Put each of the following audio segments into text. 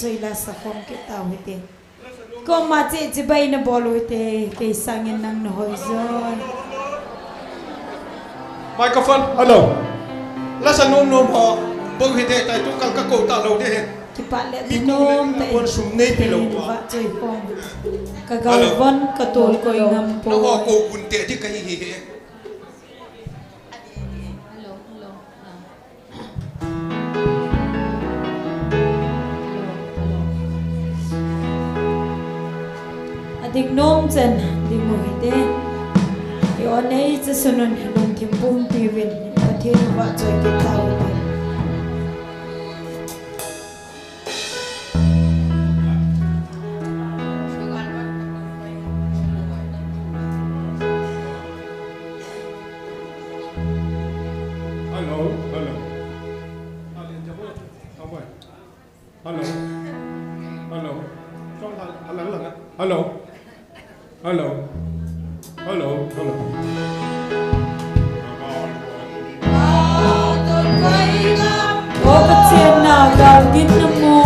Rồi là sa phong cái tàu hết tiền, có mà chị bay nó bỏ lối thế cái sang nhân năng nói rồi. Microphone, hello. Là sa nôm nôm họ bông hết thế tại chúng các cổ tạo lâu thế. Cái bạn lẽ đi nôm tại quân súng nê phi lâu vợ chơi phong, cái gạo vân cái tồi coi ngầm nó họ cổ quân tệ chứ cái gì hết. Dik nom chen di mo hite yo nei che sunon lom thim pum pi wen pathir wa choi ke tau Hello, hello. Hello. Hello. Hello. Hello. Hello. Hello. o ka chen na ga gin na mo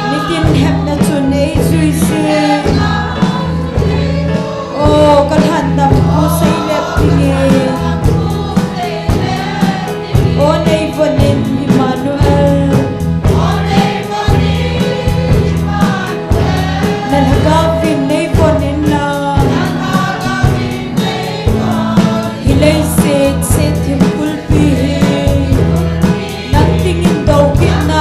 ni tin hep na chun ei zui se o kan han dam ko sei lep ti nge o nei vonin Emmanuel nan haga vin nei vonin na hilai se thim pul pi nang tingin daw kin na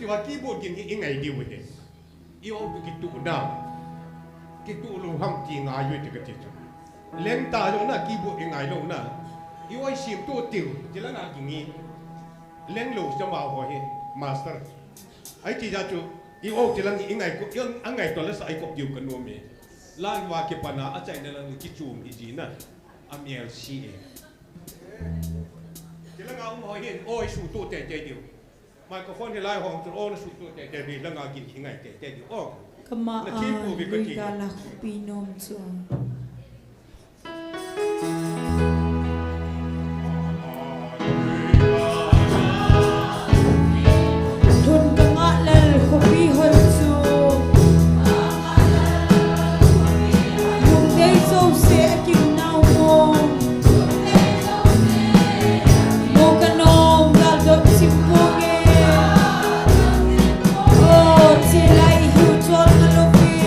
ว่ากี่บุญกินยังไงดีวะเนี่ยอีโอกิตุน่ะกิตุลูห้องจีงอายุติกติจุเล่นตาลงน่ะกี่บุญยังไงลงน่ะอีโอชิมตัวติวจิละน่ะกินงี้เล่นลูกจะมาหัวเฮมาสเตอร์ไอ้จีจ้าจูอีโอจิละงี้ยังไงกูยังไงตัวละสายกบอยู่กันนัวเมล้านว่าเก็บปัญหาอาจารย์นั่นละกิจูมอีจีน่ะอเมลซีเอจิละงาหัวเฮโอ้ยสูตัวเตะเดียวไมโครโฟนที่ไล่ห้องจะโอ้สูตัวเตะดีแล้วงากินยังไงเตะเดียวโอ้ก็มาลุยกาลาคุปีนมชัวทุนกงะเลลคุปีฮอนซูยุงเดย์โซเซกิมนาวโมโมกันนอมกาดอกซิมโปเกโอ้เซไลฮิวจอนมาโลเก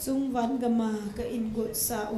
Chung van gama ka ingot sa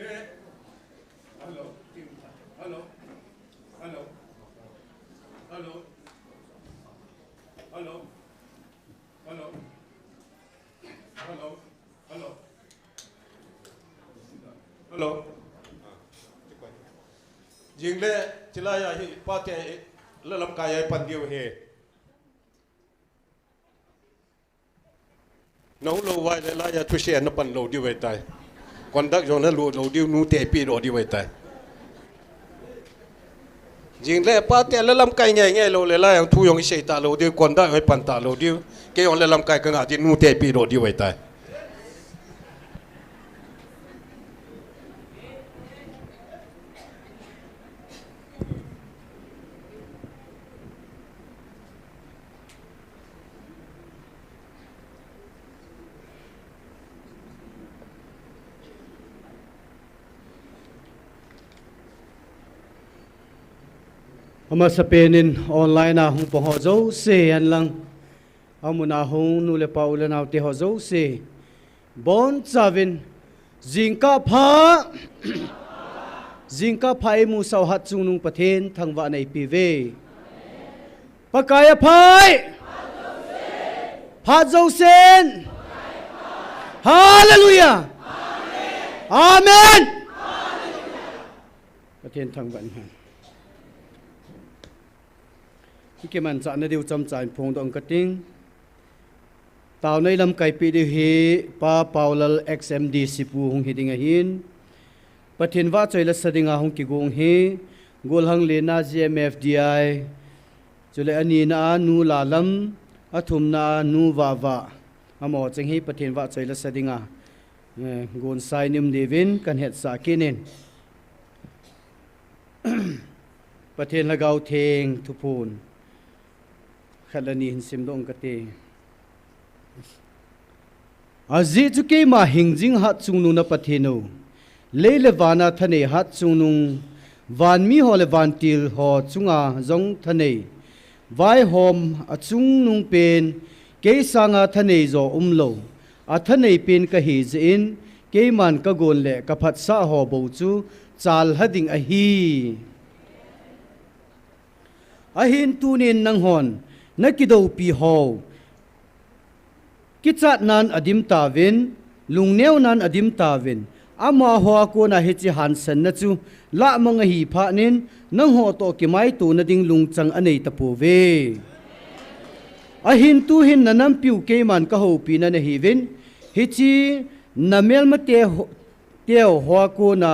hello hello hello hello hello hello hello hello hello jing le chila ya hi pa te la lam ka ya pan diu he no lo wa la ya tu she na pan lo diu we tai kon dak jo na lo diu nu te pi ro diu we tai jing le pa te la lam kai ngai ngai lo le la yang thu yong she ta lo diu kon dak we pan ta lo diu ke on la lam kai ka nga ti nu te pi ro diu we tai ama sapenin online na hung po zo se an lang amuna hung nu le paula na te ho zo se bon savin jingka pha mu sau hat chung nung pathen thangwa nei pi ve pakaya phai phat zo sen hallelujah amen pathen thangwan ha cái mình chọn nó điều chăm chải phong động cái tiếng tàu này làm cái pi điều hi pa Paulal XMD sipu hong hi dinga hin pathin wa choi la sadinga hong ki gong hi gol hang LHINNA GMFDI chule ani na nu la lam athum na nu wa amo cheng hi pathin wa choi la sadinga gon sai nim devin kan het sa kinin pathin lagau theng thupun khalani hin sim dong kate azi chu ke ma hingjing hat chungnu na pathino leile wana thane hat chungnung van mi hole van til ho chunga zong thane vai hom achung nung pen ke sanga thane zo umlo a thane pen ka hi zin ke man ka gon le ka phat sa ho bo chu chal hading a hi a hin tunin nang hon nakido pi ho kichat nan adim tawin lungneu nan adim tawin ama ho ko na hechi hansan na chu la manga hi pha nin nang ho to ki mai tu na ding lungchang anei tapu ve a hin tu hin nanam piu ke man ka ho pi na ne hi vin hichi namel ma te ho ko na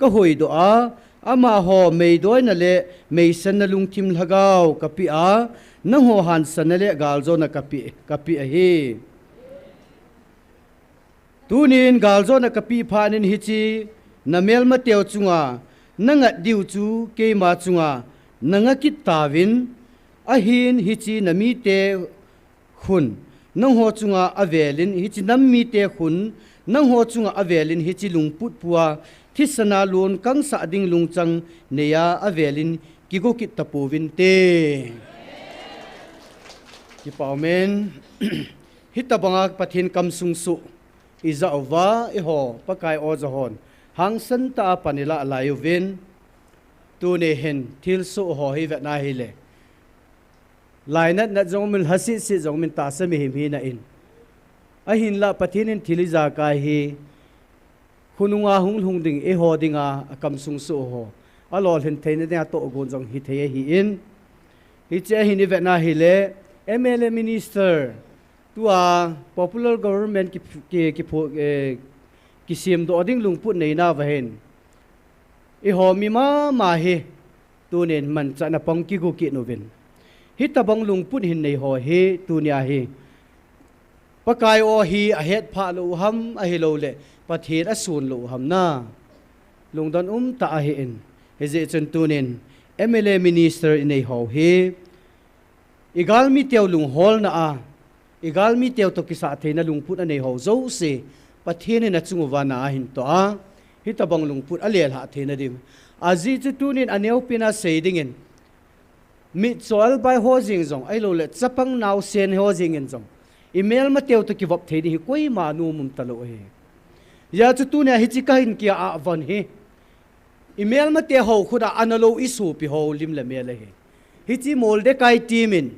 ka hoi do a ama ho mei doi na le mei san na lungthim lhagau ka pi a nang ho han san le gal zo na kapi a hi tunin gal zo na kapi phanin hichi namel ma teo chunga nanga diu chu ke ma chunga nanga kit tawin a hin hichi nami te khun nang ho chunga avelin hichi nammi te khun nang ho chunga avelin hichi lungput puwa thisana lon kang sa ding lungchang neya avelin kigo kit tapowin te ki paumen hitabanga pathin kam sungsu iza ova iho pakai ozahon hang santa panila layuvin tune hen thil su ho hi na hile lainat na jongmin hasi si jongmin ta sa mi hi na in a hin la pathinin thiliza ka hi khununga hung ding e ho dinga kam sungsu ho alol hen theina de to gon jong hi the hi in hi che hi ni na hile MLA minister tua popular government ki sim do ding lungput nei na wa hen I ho mi ma he tu nen man cha na pong ki gu ki novin hi tabang lungput hin nei ho he tu nia he pakai o hi a het pha lo ham a hi lo le pathet a sun lo ham na lungdan ta a he en he je chen tu nen MLA minister in nei ho he igal mi teo lung hol na a igal mi teo to kisa the na lungput anei ho zo se pathen na chungwa na hin to a hitabang lungput alel ha the na dim azi chu tunin aneu pina seidingen mi chol bai ho jing jong ai lo le chapang naw sen ho jing en jong email ma teo to ki vop the di koi ma nu mum talo he ya chu tu ne hi chi ka hin kia a van hi email ma te ho khuda analo isu pi ho lim la me la hi chi mol de kai timin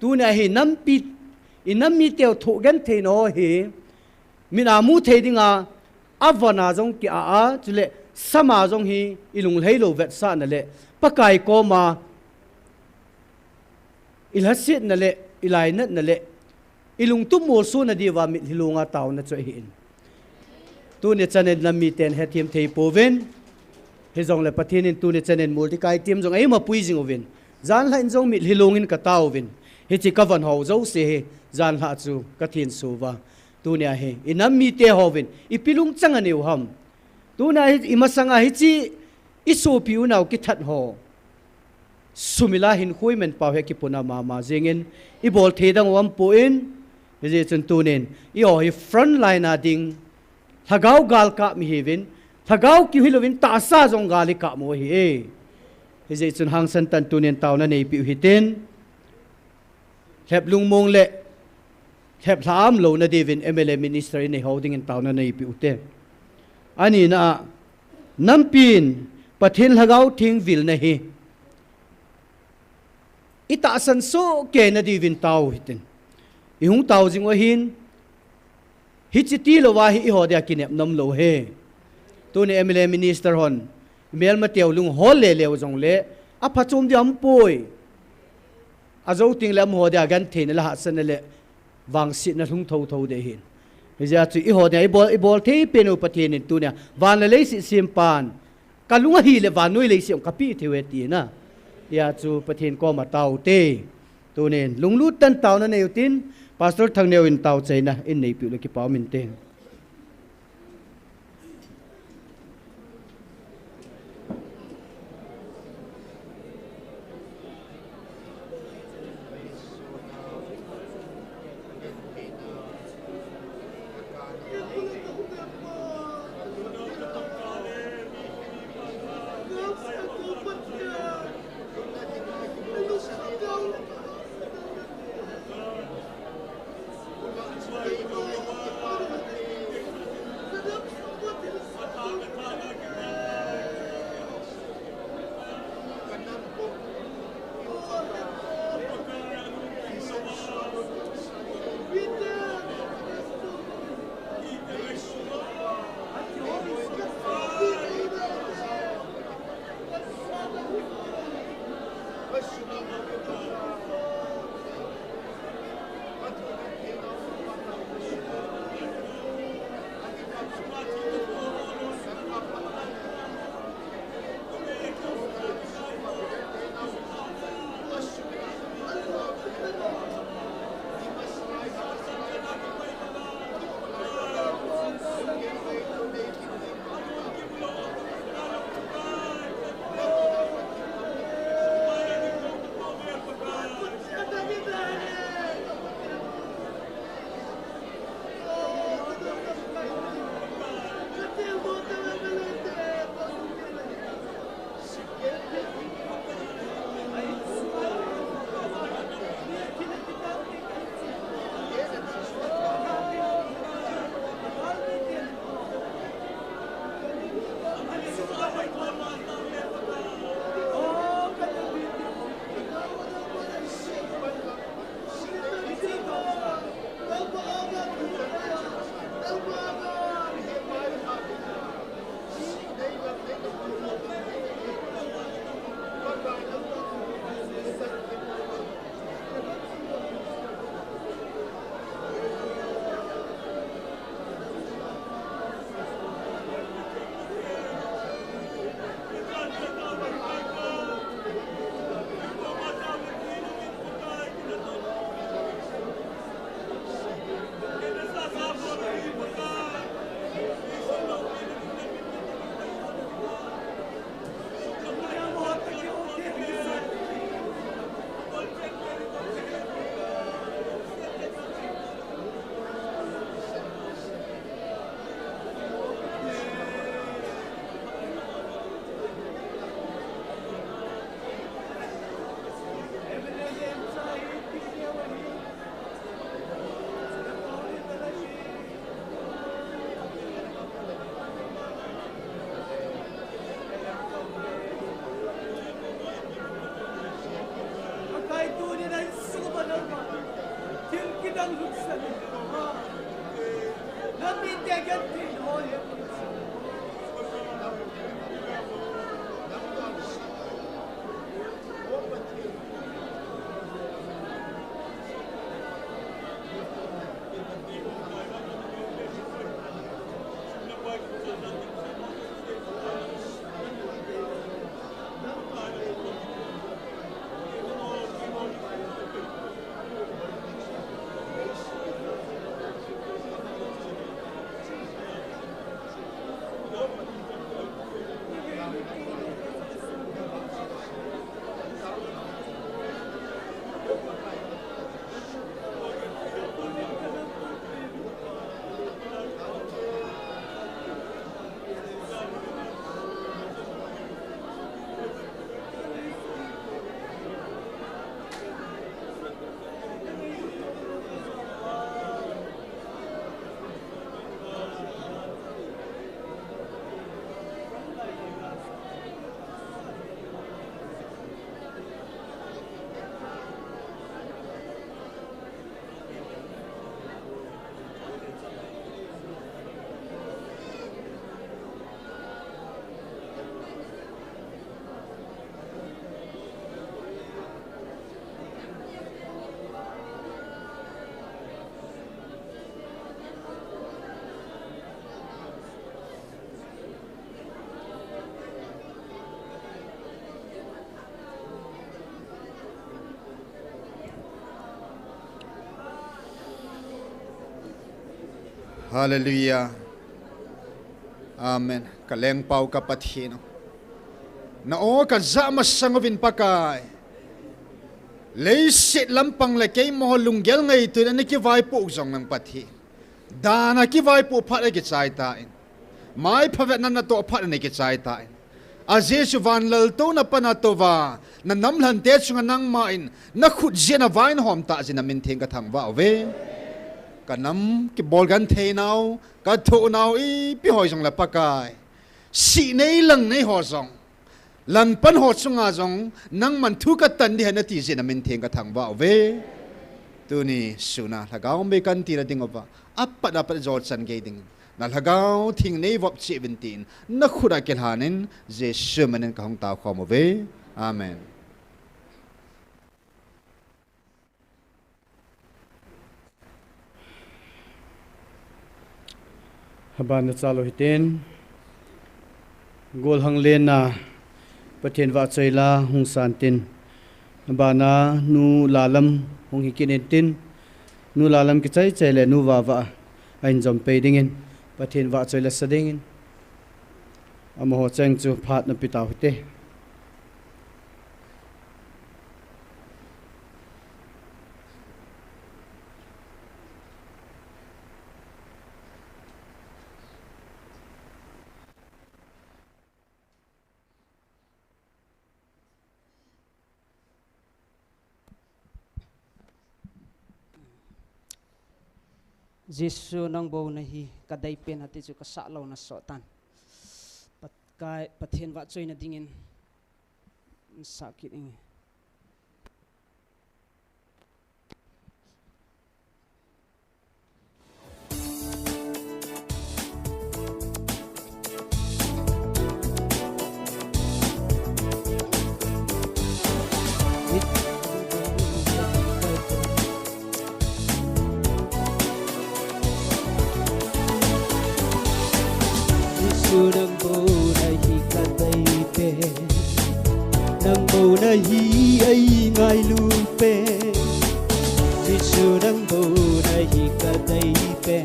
tu ne hi nampi inami te tho gan the no hi mina mu the dinga avana jong ki a chule sama jong hi ilung leilo vet sa na le pakai ko ma ilhasit na le ilainat na le ilung tu mo su na diwa mit hilunga taw na choi hin tu ne chanen lammi ten hetiam thei poven he jong le pathin in tu ne chanen multi kai tim jong ai ma pui jing ovin zan lain jong mit hilungin ka taw vin he chi kavan ho zo se he zan ha chu ka thin suwa tu ne he inammi te hovin ipilung changa neu ham tu na hi imasanga hi chi isu piu nau ki that ho sumila hin khui men pa he ki puna ma jengin I bol the dang wam po in je chun tu nen I ho hi front line a ding thagau gal ka mi hevin thagau ki hilovin ta sa jong gali ka mo hi e je chun hang san tan tu nen tauna nei pi hi ten hep lung mong le hep thlam lo na devin MLA minister in holding in tauna nei pi ute ani na nampin pathin lagau thing vil na hi ita san so ke na divin taw hitin I hung taw jing wa hin hi chi ti lo wa hi I ho dia kinep nam lo he tu ni MLA minister hon mel ma tew lung hol le lew jong le a phachum diam poi a zo ting lam ho dia gan the na la san le wang sit na lung tho de hin ja chu I ho dia I bol the penu pathin in tu nia van le si sim pan kalunga hi le van noi le sim kapi thewe ti na ya chu pathin ko ma taw te tu nen lunglu tan taw na neu tin pastor thang neu in taw chaina in nei pi le ki paw min te Hallelujah. Amen. Kaleng pau kapatino. Na o kazama sangovin pakai. Leisit lampang lekay mo lunggel ngay ito na nakivay po uzong ng pati. Dana kivay po pa na kitsaitain. May pavet na nato pa na kitsaitain. Azesu van lalto na panatova na namlantet sunga nang main na kudze na vain hom ta zinamin ting katang ba ove. Kanam kibol gan tenaw kato naw I pihoy song lapakai. Si nei lang nei hosong. Lan pan hot sunga zong nang mantu katan di hanati zinamin ting katang ba ove. Tuni suna lagaw me kan tira dingoba. Apa dapat jot san gading. Nalhagaw ting nei vop 17 na khura kelhanin je shumanen kahong tao khomove. Amen. Haban na tsalo hitin gol hang len na patien wa chaila hung santin bana nu lalam hung hikinetin nu lalam ki chai chaile nu wa wa ain jom pe dingin patien wa chaila sadingin amo ho chang chu phat na pitaw hite Jesu nang bo na hi kadai pen hati chu ka sa lo na so tan pat kai pathen wa choi na dingin sakit ing nang bo na hi kadai pe nang bo na hi ai ngai lu pe Jesu nang bo na hi kadai pe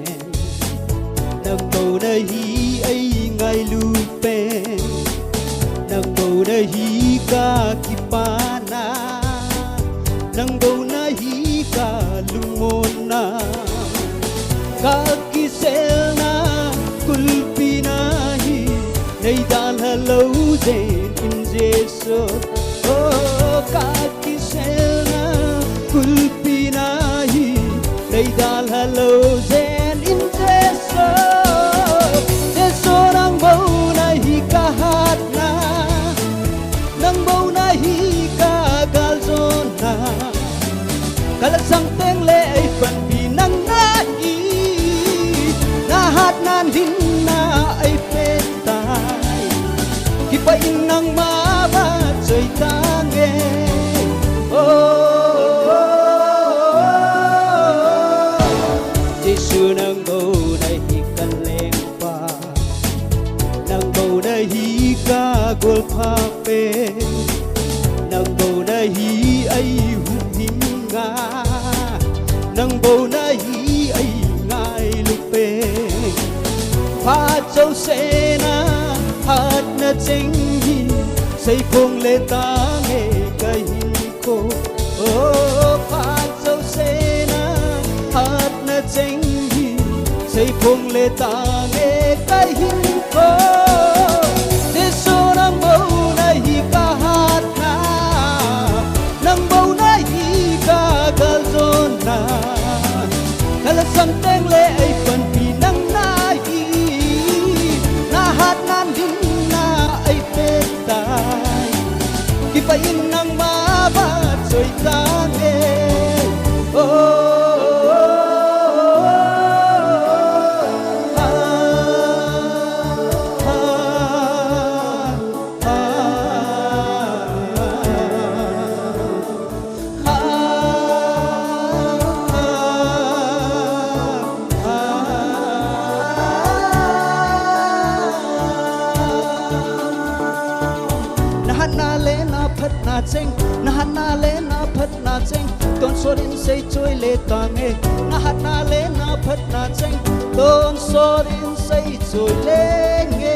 nang bo na hi ai ngai lu pe nang bo na hi ka ki pa na nang bo na hi ka lumon na ka ki sel na kulpi na Nay dal hello zen in Jesu Oh kaki selna kulpi nahi Nay dal hello zen in Jesu Jesu nang bau nahi kahat na Nang bau nahi kagal zona Kalasang teng le ay panbinang nahi Nahat nan din na ay pentai Kipa inang mabat soy tange Jesu nang bau nahi kaleng pa Nang bau nahi kagol pape Nang bau nahi ay huminga Nang bau nahi ay ngai lupe Phát châu sẽ na hát na chênh hi xây phong lệ ta nghe cây khô Phát châu sẽ na hát na chênh hi xây phong lệ ta nghe cây khô Thế số nang bầu na hi ca hát na nang bầu na hi ca gal zon na Kala sang teng le ay pan pinang na Kipa inang mabat soy tange Na hat na le na phat na cheng ton sorin sei choi le ta nge na hat na le na phat na cheng tôn so đến say rồi lên nghe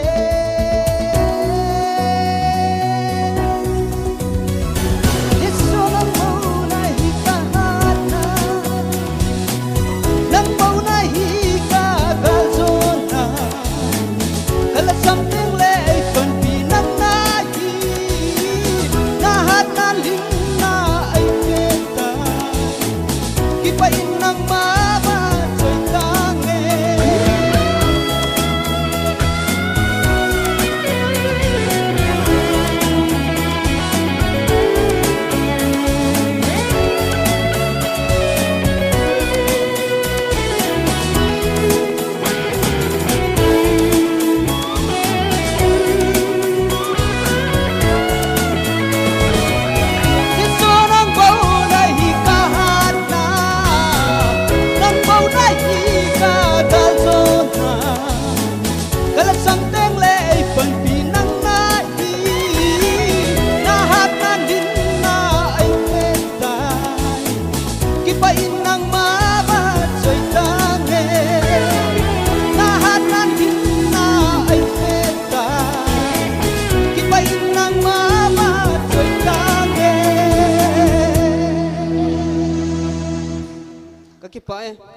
something lệ phần vì nắng na na hát na linh na anh nghe ta khi bay nắng má mà trời ta nghe Pak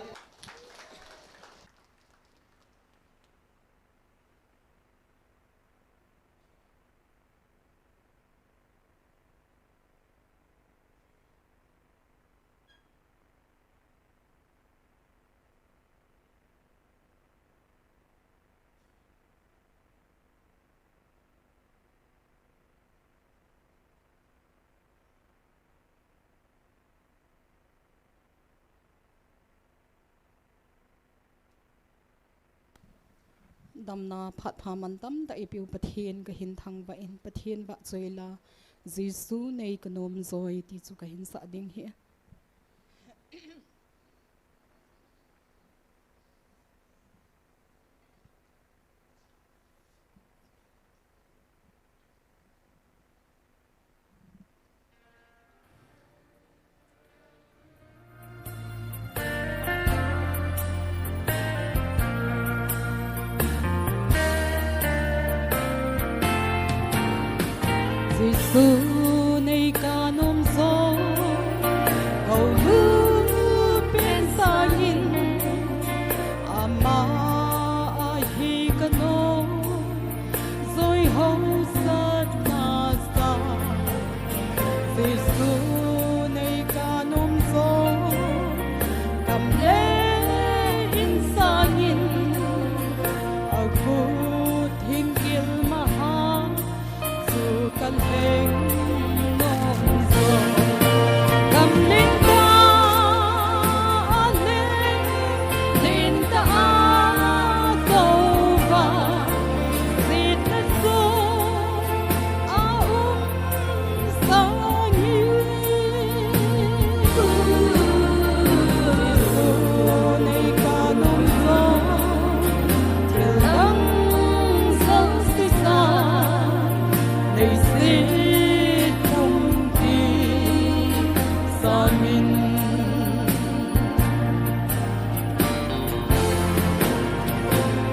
đam na phat pha man tam da ipiu pathian ka hin thang va in pathian va choila jisu nei kanom zoi ti chu ka hin sa ding hi Giêsu này ca nom gió hầu như bên xa nhìn ama hi ca nom rồi hầu rất na xa Giêsu này ca nom gió cầm lên in xa nhìn ở khu thiên kiel ma ha dù cần hình nông rồi cầm lên ta lên ta cầu và giết đất số xa như này ca nông gió thiên lăng dâng xì xa này giết không đi xa mình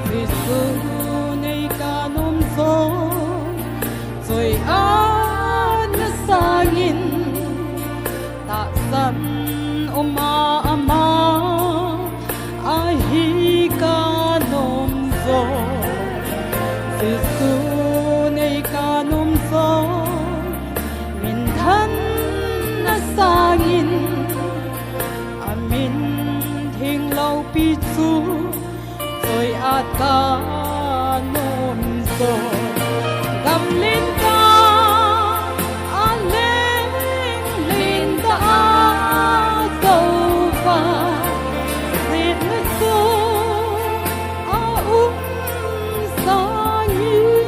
Giêsu này ca nom gió rồi an xa nhìn tạ sân ama ai hi ca nom gió Giêsu này ca nom gió mình thân na xa nhìn mình thiên lâu pi chu rồi ca nom gió gầm lên ca lên lên ta cầu và giết mất số xa như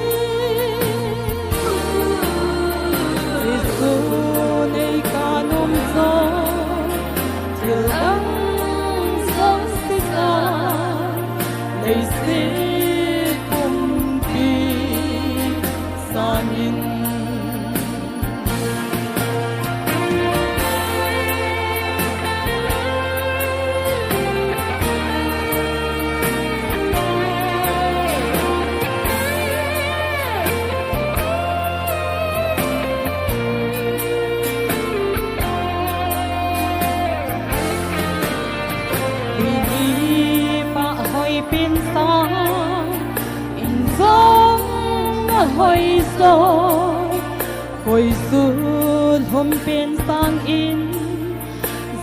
hồi rồi hồi xuân hôm bên sang in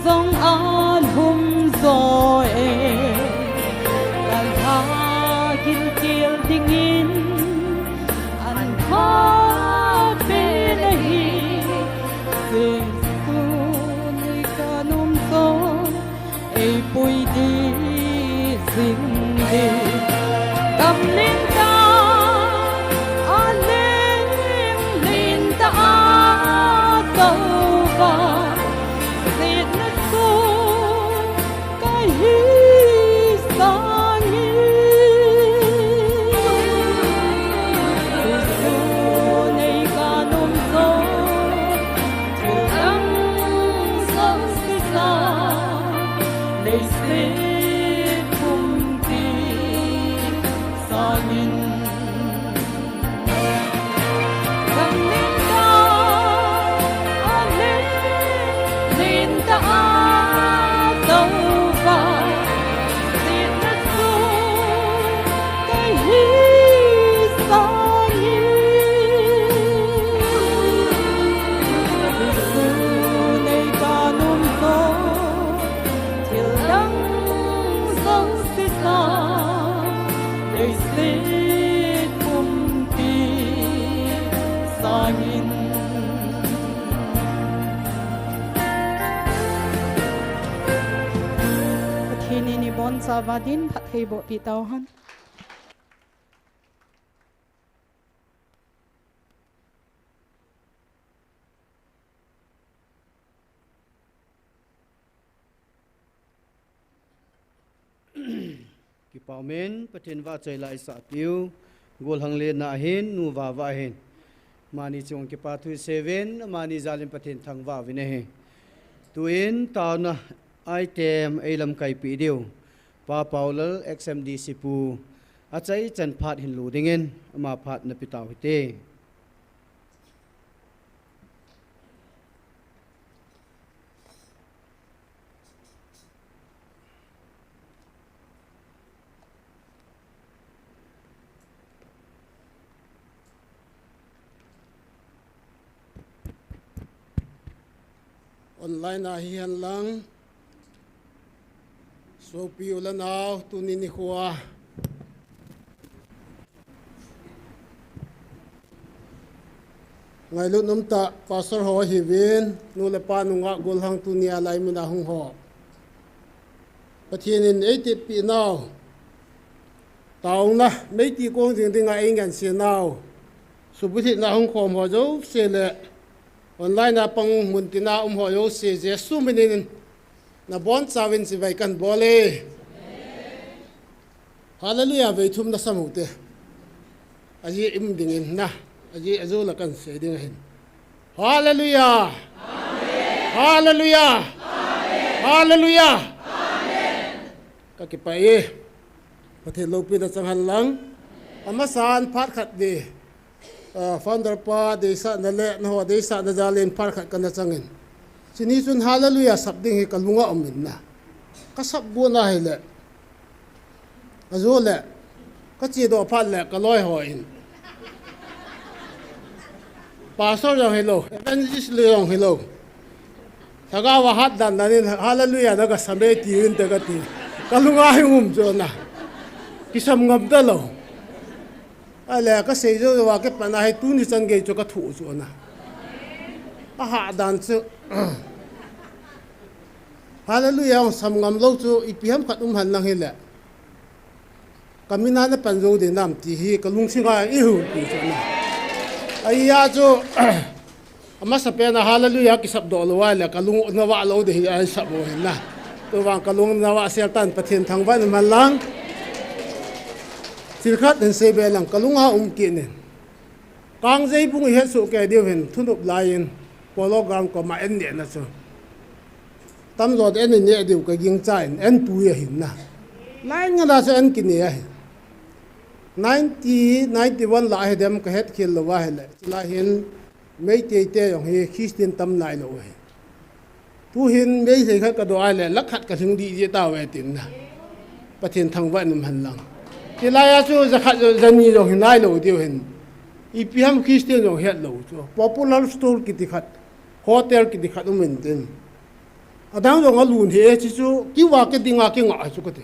dòng an hôm rồi càng tha kil kil dingin an tha bên hi Giêsu nơi ca nôm son ai bui đi dinh đi tâm linh ta an linh linh ta cầu và diệt nước cô cái hy sang Giêsu này ca nôm son chiều nắng sớm xí xa lấy xin cùng tin xa nhìn tâm linh ta an linh ta đâu và diệt nước cô cái hy xa nhìn Giêsu này ca nôm gió chiều nắng sớm xí xa lấy xin cùng tin xa nhìnทีนี้นิบอนซาวาดินพัดให้บ่ปีเตาหัน ki paumen pathin wa chei lai sa piu gol hang le na hin nu wa wa hin mani chung ki pa thui 7 mani zalim pathin thang wa vine he tuin tauna ai tem eilam kai pi diu pa paulal xmd sipu achai chan phat hin lu dingen ama phat na pitaw hite online na hian lang so piu la naw tu ni ni khwa ngai lu nom ta pastor ho hi vin nu le pa nu nga gol hang tu ni alai mu na hung ho pathian in 80 pi naw tauna mei ti kong jing ding a eng an se naw subuthi na hung khom ho jo se le online na pang muntina ho yo se jesu minin na bon chawin si vai kan bole hallelujah ve thum na samute aji im dingin na aji azu la kan se ding hin hallelujah amen hallelujah amen hallelujah amen ka ki pai pathe lopi na chang han lang ama san phat khat de founder pa de sa na le na ho de sa na jalen par khat kan changin chini chun hallelujah sabding hi kalunga omin na ka sab bu na hele azole ka chi do phat le ka loi ho in pastor jong hello evangelist le jong hello thaga wa hat dan dan hallelujah na ka sambe ti in te ka ti kalunga hi jo na kisam ngam da lo ale ka sei jo wa ke pana hai tu ni chang ge cho ka thu jo na a ha dan chu hallelujah sam ngam lo chu ipiam khat han lang hele kamina na pan jo de nam ti hi ka lung singa i hu ti jo na ai ya chu ama sa pe na hallelujah ki sab do lo wa le ka lung na wa lo de hi ai sab mo hin na to wang ka lung na wa sel tan pathian thang ban man lang silkhat den se be lang kalunga ki ne kang jei bung he su ke diu hin thunup lain pologram ko ma en ne na chu tam zo de en ne diu ka ging chain en tu ye hin na lain nga da se en ki ne 91 la he dem ka het khil lo wa hele la hin mei te te yong he christian tam nai lo he tu hin mei se khat ka do ai le lak khat ka thing di je ta we tin na pathian thang wa num han lang tilaya chu zakhat zani lo hinai lo diu hin IPM Christian yung het lo cho popular store kiti khat hotel kiti khat umintin adang yung alun he chi chu kiwa ke dinga ke nga chu kate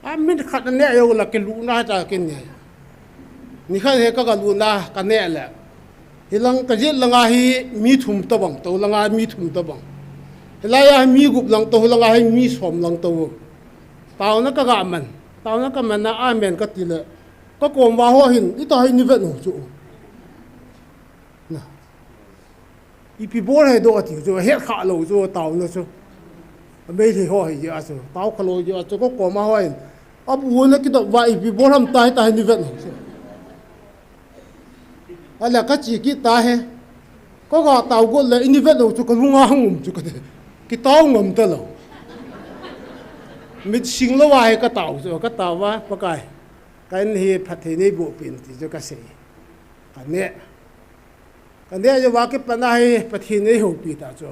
amin khat ne yo la ke lu na ta ken ne ni khat he ka lu na ka ne la hilang ka jit langa hi mi thum to bang to langa mi thum to bang hilaya mi gup lang to langa hi mi som lang to tao na ka ga man tao na ka man na amen ka tile có cồn vào hoa hình ít tay như vậy nổ chỗ nè ipi bố này độ thì rồi hết khả lầu rồi tàu nó chứ bây thì hoa hình gì à chứ tàu khả lầu gì à chứ có cồn vào hoa hình ấp uốn nó cái độ vậy ipi bố làm tay như vậy nổ chứ à là cái chỉ cái tay he có gà tàu có lấy như vậy nổ chứ cái lung ngang ngầm chứ cái tàu ngầm tới lầu mình xin lâu ai cái tàu va cái cái này phát hiện này bộ pin thì cho cái gì cái này cho vào cái phần này phát hiện này hậu bị ta cho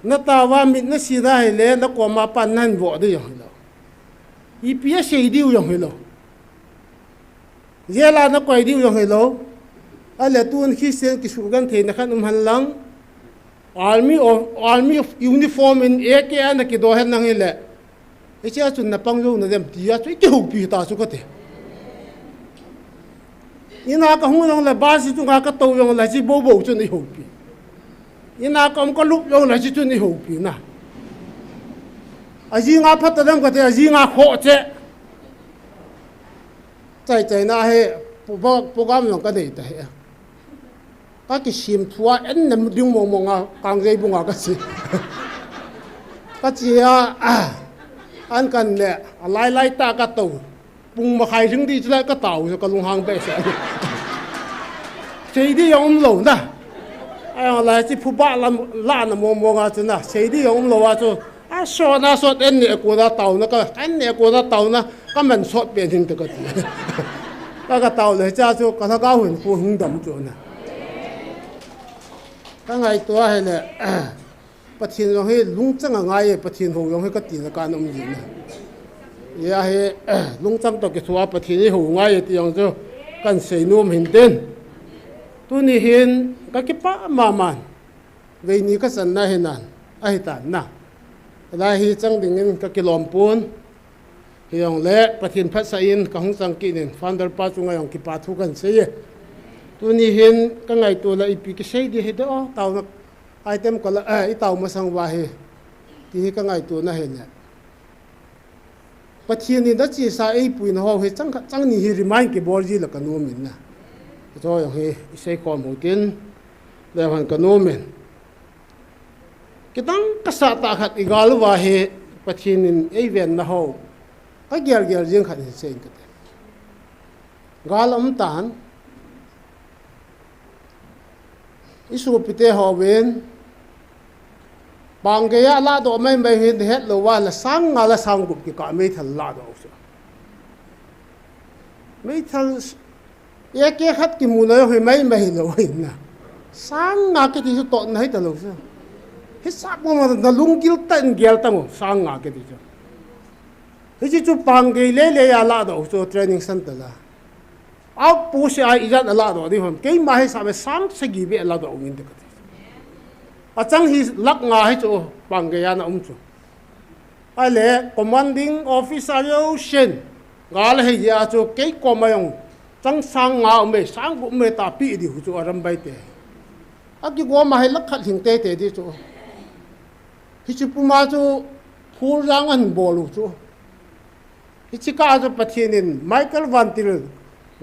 nó tao vào mình nó xí ra hay nó có mà pan nan vợ đấy rồi đó IPS xây điêu rồi đó giờ là nó quay điêu rồi đó à là tuần khi xem cái số gan thì nó khăn hành lang army of uniform in AK anh cái đồ hết năng hết lệไอ้เจ้าจุนนับปังยูนั่นเองที่อาช่วยเกี่ยวปีตาสุกเตยินาก็หูยองเลยบ้านสิจุงก็โตยองเลยสิโบโบจุนนี่หูปียินาก็มันก็ลุกยองเลยสิจุนนี่หูปีนะอาจีงาพัดตะเริ่มก็เตอาจีงาโคเจใจน่าให้โปรแกรมยองก็ได้แต่ก็กิชิมทัวเอ็นนั่นดึงมองอ่ะกางใจบุงอ่ะก็สิก็เจียอันกันเนี่ยไล่ตากระตูปุ่งมาใครถึงดีจะได้กระเต่าจะกระลุงหางไปเสียใช่ที่ยอมหลงนะไอ้อะไรที่ผู้บ้าล้านมองอ่ะจ้ะนะใช่ที่ยอมหลงอ่ะจ้ะอ่ะสอดเอ็นเนี่ยกูน่าเต่านะก็เอ็นเนี่ยกูน่าเต่านะก็มันสอดเปลี่ยนทิ้งตัวก็ทีก็กระเต่าเลยจ้าจ้ะก็ถ้าก้าวหุ่นกูหุ่นดำจ้ะนะก็ไงตัวให้เนี่ยประเทศเราให้ลุงจังง่ายประเทศของเราให้ก็ตีละการอมยิ้มนะอย่าให้ลุงจังตัวเกี่ยวกับประเทศนี้หงง่ายที่ยังจะกันเสียนุ่มเห็นเด่นตัวนี้เห็นก็คิดป้ามามันเวนี้ก็สันน่าเห็นนั่นไอ้ตานนะได้ให้จังดิ่งก็กิลอมปูนเฮียงเละประเทศพัศยินก็หงสังกีนฟันเดอร์ป้าจุงยังคิดป้าทุกันเสียตัวนี้เห็นก็ไงตัวละอีปีก็ใช้ดีให้ด้วยเต่าไอเทมก็ละไอเต่ามาสังวาเหที่ก็ไงตัวน่าเห็นเนี่ยประเทศนี้นัดจีสาไอปุยนะฮะเฮจังนี่เฮริมายก์บอลจีละกันโนมินนะก็ยังเฮใช้ความหัวกินแล้วมันกันโนมินก็ตั้งกษัตริย์ขัดอีกาลว่าเฮประเทศนี้ไอเวนนะฮะก็เกี่ยวยังขัดเสียงกันกาลอมตานอิสุปิเตฮอเวนบางเกียร์ลาดอไม่เห็นเห็ดหรือว่าละสังงาละสังกุบกิกาไม่ทันลาดออกไม่ทันเอกเขัดกิมุนเลยไม่เห็นเลยนะสังงากิที่จะตอนไหนตลอดสิฮิสับมันนั่งลุงกิลตันเกลตังสังงากิที่จะฮิจิจูบางเกียร์เลยลาดออกเทรนนิ่งเซ็นเตอร์ละเอาผู้ชายอีจัดลาดออกดิผมเกี่ยมาให้สามสังสกีเบลลาดออกมินเด็กอาจารย์ฮิลักงาให้จูบางเกียร์นะจูอะไร commanding officer ยูเชนกาลให้ยาจูเกี่ยก็มาอย่างจังสังงาไม่สังกุไม่ตาปีดิหูจูอารมณ์ไปเตะอากิกว่ามาให้ลักขัดหิงเตะดิจูฮิจิปุมาจูพูดรังอันบอลูจูฮิจิกาจูประเทศนี้ไมเคิลวันติล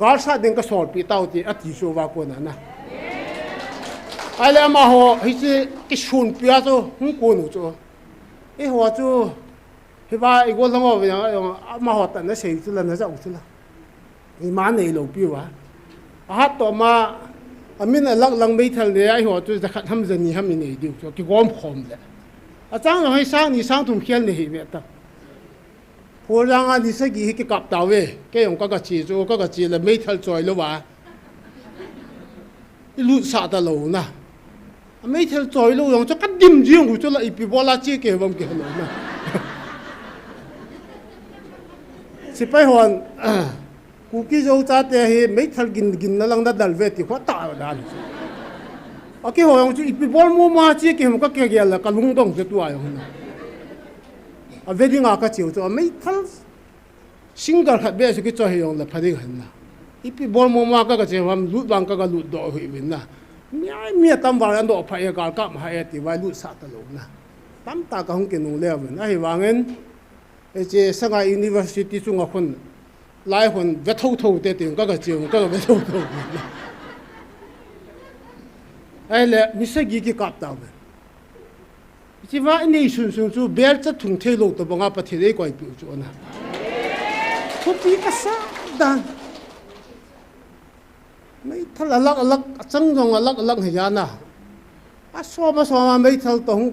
กาลซาดึงก็สอนปีเต้าที่อธิชูวากุนันนะอะไรมาหัวฮิจิกิชุนปีอาจูหุ่นกุนจูไอหัวจูฮิบาอีกวันละงอไปยังมาหัวตันนั่นเสียจุลันนั่นจะอุจุละอีมาในโลปีวะฮัตต่อมาอามินลังไม่ทันเลยไอหัวจูจะขัดทำจะนี่ทำยังไงดีจูกิกวมพร้อมเลยอาจารย์ให้สร้างนี่สร้างถุงเขียนเลยเว้ยตั้งพอร่างอันนี้สักกี่ให้กับดาวเว้ยแกยงก็กระชีจูก็กระชีเลยไม่ทันจอยแล้ววะลุดสาตะโลนะไม่ทันจอยแล้วยังจะกัดดิ่มจีงหูจุละอีปีบอลาจีเกี่ยวกับเกี่ยวกับนะสิไปหอน Kuki zo cha te hi mấy thal gin na lang da dal ve ti khwa ta dan a ki hoyong chu ipi bol mo ma chi ki hum ka ke gel ka lung dong se tu ayong na a ve ding a ka chiu chu mấy thal single khat be su ki cho hi yong la phading han na ipi bol mo ma ka che ham lut bang ka lut do hi win na nyai mi tam wa an do pha e ka ka ma e ti wa lut sa ta lo na tam ta ka hong ke nu le wen a hi wangen e che sanga university chu nga khon lai hồn vết thâu thâu tê tiền các trường các vết thâu thâu ai là mình sẽ ghi cái cặp tàu này chỉ và anh ấy xuân xuân chú bé chất thùng thê lô tàu bằng áp thì đấy quay biểu chỗ nào không biết cái sao đàn mấy thằng là lắc lắc trăng rồng là lắc lắc hay gì na à so mà mấy thằng tàu